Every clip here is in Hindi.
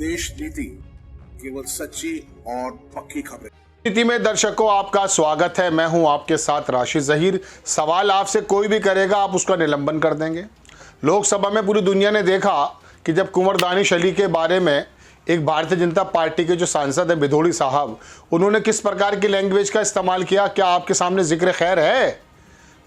देश नीति केवल सच्ची और पक्की खबरें। नीति में दर्शकों आपका स्वागत है। मैं हूं आपके साथ राशिद जहीर। सवाल आपसे कोई भी करेगा आप उसका निलंबन कर देंगे। लोकसभा में पूरी दुनिया ने देखा कि जब कुंवर दानिश अली के बारे में एक भारतीय जनता पार्टी के जो सांसद है बिधोड़ी साहब, उन्होंने किस प्रकार की लैंग्वेज का इस्तेमाल किया। क्या आपके सामने जिक्र खैर है?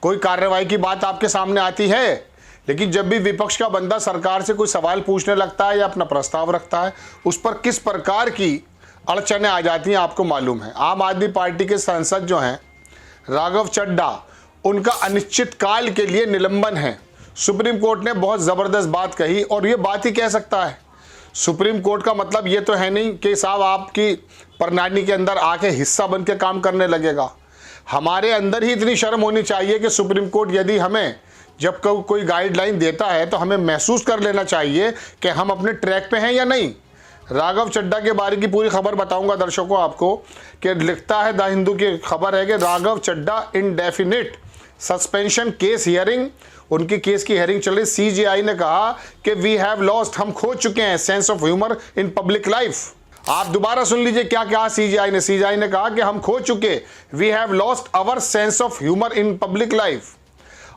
कोई कार्रवाई की बात आपके सामने आती है? लेकिन जब भी विपक्ष का बंदा सरकार से कोई सवाल पूछने लगता है या अपना प्रस्ताव रखता है, उस पर किस प्रकार की अड़चनें आ जाती हैं आपको मालूम है। आम आदमी पार्टी के सांसद जो हैं राघव चड्ढा, उनका अनिश्चित काल के लिए निलंबन है। सुप्रीम कोर्ट ने बहुत ज़बरदस्त बात कही और ये बात ही कह सकता है। सुप्रीम कोर्ट का मतलब ये तो है नहीं कि साहब आपकी प्रणाली के अंदर आके हिस्सा बन के काम करने लगेगा। हमारे अंदर ही इतनी शर्म होनी चाहिए कि सुप्रीम कोर्ट यदि हमें जब कोई गाइडलाइन देता है तो हमें महसूस कर लेना चाहिए कि हम अपने ट्रैक पे हैं या नहीं। राघव चड्ढा के बारे की पूरी खबर बताऊंगा दर्शकों आपको कि लिखता है द हिंदू की खबर है कि Raghav Chadha indefinite suspension case hearing, उनकी केस की हियरिंग चल रही। सीजेआई ने कहा कि वी हैव लॉस्ट, हम खो चुके हैं sense of humour in public life. आप दोबारा सुन लीजिए क्या कहा सीजेआई ने। सीजेआई ने कहा कि हम खो चुके, we have lost our sense of humour in public life.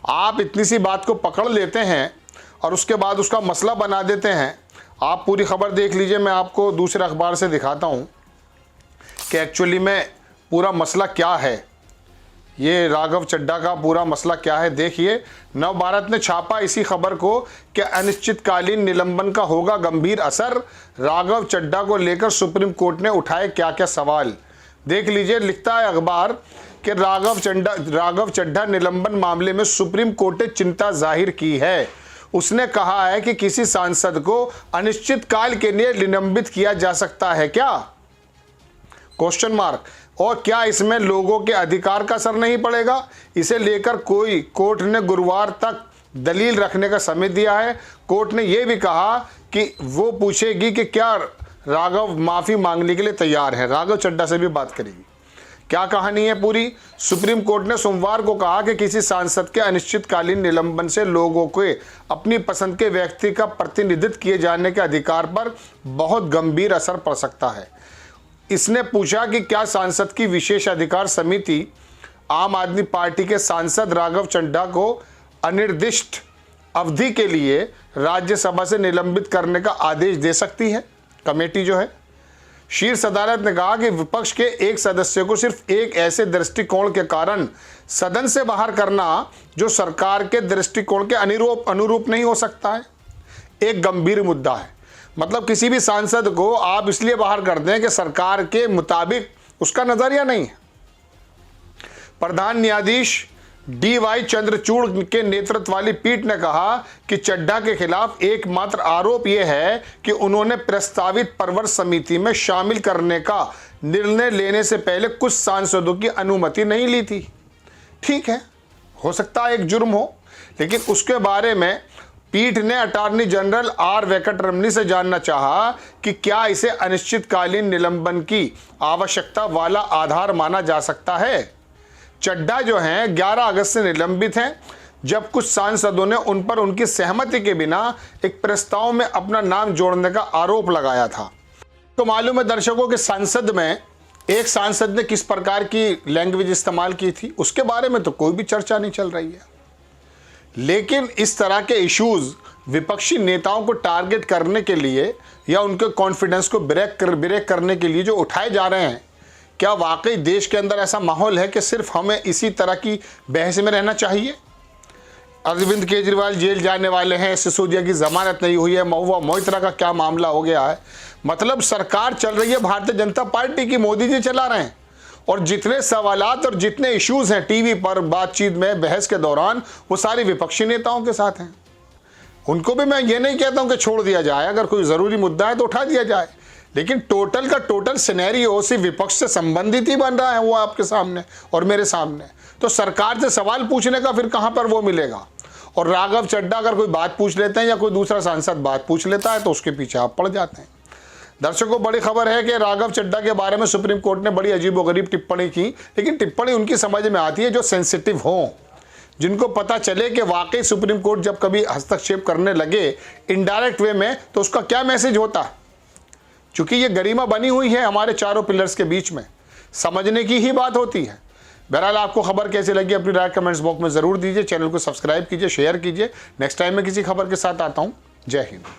आप इतनी सी बात को पकड़ लेते हैं और उसके बाद उसका मसला बना देते हैं। आप पूरी खबर देख लीजिए, मैं आपको दूसरे अखबार से दिखाता हूं कि एक्चुअली में पूरा मसला क्या है। ये राघव चड्ढा का पूरा मसला क्या है देखिए। नव भारत ने छापा इसी खबर को कि अनिश्चितकालीन निलंबन का होगा गंभीर असर, राघव चड्ढा को लेकर सुप्रीम कोर्ट ने उठाए क्या क्या सवाल। देख लीजिए, लिखता है अखबार कि राघव चड्ढा निलंबन मामले में सुप्रीम कोर्ट ने चिंता जाहिर की है। उसने कहा है कि किसी सांसद को अनिश्चित काल के लिए निलंबित किया जा सकता है क्या, क्वेश्चन मार्क। और क्या इसमें लोगों के अधिकार का असर नहीं पड़ेगा? इसे लेकर कोई कोर्ट ने गुरुवार तक दलील रखने का समय दिया है। कोर्ट ने यह भी कहा कि वो पूछेगी कि क्या राघव माफी मांगने के लिए तैयार है। राघव चड्ढा से भी बात करेगी। क्या कहानी है पूरी? सुप्रीम कोर्ट ने सोमवार को कहा कि किसी सांसद के अनिश्चितकालीन निलंबन से लोगों को अपनी पसंद के व्यक्ति का प्रतिनिधित्व किए जाने के अधिकार पर बहुत गंभीर असर पड़ सकता है। इसने पूछा कि क्या सांसद की विशेष अधिकार समिति आम आदमी पार्टी के सांसद राघव चड्ढा को अनिर्दिष्ट अवधि के लिए राज्यसभा से निलंबित करने का आदेश दे सकती है। कमेटी जो है, शीर्ष अदालत ने कहा कि विपक्ष के एक सदस्य को सिर्फ एक ऐसे दृष्टिकोण के कारण सदन से बाहर करना जो सरकार के दृष्टिकोण के अनुरूप नहीं हो सकता है, एक गंभीर मुद्दा है। मतलब किसी भी सांसद को आप इसलिए बाहर कर दें कि सरकार के मुताबिक उसका नजरिया नहीं है। प्रधान न्यायाधीश DY चंद्रचूड़ के नेतृत्व वाली पीठ ने कहा कि चड्ढा के खिलाफ एकमात्र आरोप यह है कि उन्होंने प्रस्तावित परवर समिति में शामिल करने का निर्णय लेने से पहले कुछ सांसदों की अनुमति नहीं ली थी। ठीक है, हो सकता है एक जुर्म हो, लेकिन उसके बारे में पीठ ने अटॉर्नी जनरल R वेंकटरमणी से जानना चाहा कि क्या इसे अनिश्चितकालीन निलंबन की आवश्यकता वाला आधार माना जा सकता है। चड्ढा जो हैं 11 अगस्त से निलंबित हैं, जब कुछ सांसदों ने उन पर उनकी सहमति के बिना एक प्रस्ताव में अपना नाम जोड़ने का आरोप लगाया था। तो मालूम है दर्शकों के संसद में एक सांसद ने किस प्रकार की लैंग्वेज इस्तेमाल की थी, उसके बारे में तो कोई भी चर्चा नहीं चल रही है। लेकिन इस तरह के इश्यूज विपक्षी नेताओं को टारगेट करने के लिए या उनके कॉन्फिडेंस को ब्रेक करने के लिए जो उठाए जा रहे हैं, क्या वाकई देश के अंदर ऐसा माहौल है कि सिर्फ हमें इसी तरह की बहस में रहना चाहिए? अरविंद केजरीवाल जेल जाने वाले हैं, सिसोदिया की जमानत नहीं हुई है, महुआ मोइत्रा का क्या मामला हो गया है। मतलब सरकार चल रही है भारतीय जनता पार्टी की, मोदी जी चला रहे हैं। और जितने सवालात और जितने इश्यूज हैं टीवी पर बातचीत में बहस के दौरान, वो सारे विपक्षी नेताओं के साथ हैं। उनको भी मैं ये नहीं कहता हूं कि छोड़ दिया जाए, अगर कोई ज़रूरी मुद्दा है तो उठा दिया जाए, लेकिन टोटल का टोटल सिनेरियो सिर्फ विपक्ष से संबंधित ही बन रहा है वो आपके सामने और मेरे सामने। तो सरकार से सवाल पूछने का फिर कहां पर वो मिलेगा। और राघव चड्ढा अगर कोई बात पूछ लेते हैं या कोई दूसरा सांसद बात पूछ लेता है तो उसके पीछे आप पड़ जाते हैं। दर्शकों, बड़ी खबर है कि राघव चड्ढा के बारे में सुप्रीम कोर्ट ने बड़ी अजीबोगरीब टिप्पणी की, लेकिन टिप्पणी उनकी समझ में आती है जो सेंसिटिव हो, जिनको पता चले कि वाकई सुप्रीम कोर्ट जब कभी हस्तक्षेप करने लगे इनडायरेक्ट वे में तो उसका क्या मैसेज होता है। क्योंकि ये गरिमा बनी हुई है हमारे चारों पिलर्स के बीच में, समझने की ही बात होती है। बहरहाल आपको खबर कैसी लगी अपनी राय कमेंट्स बॉक्स में ज़रूर दीजिए। चैनल को सब्सक्राइब कीजिए, शेयर कीजिए। नेक्स्ट टाइम मैं किसी खबर के साथ आता हूँ। जय हिंद।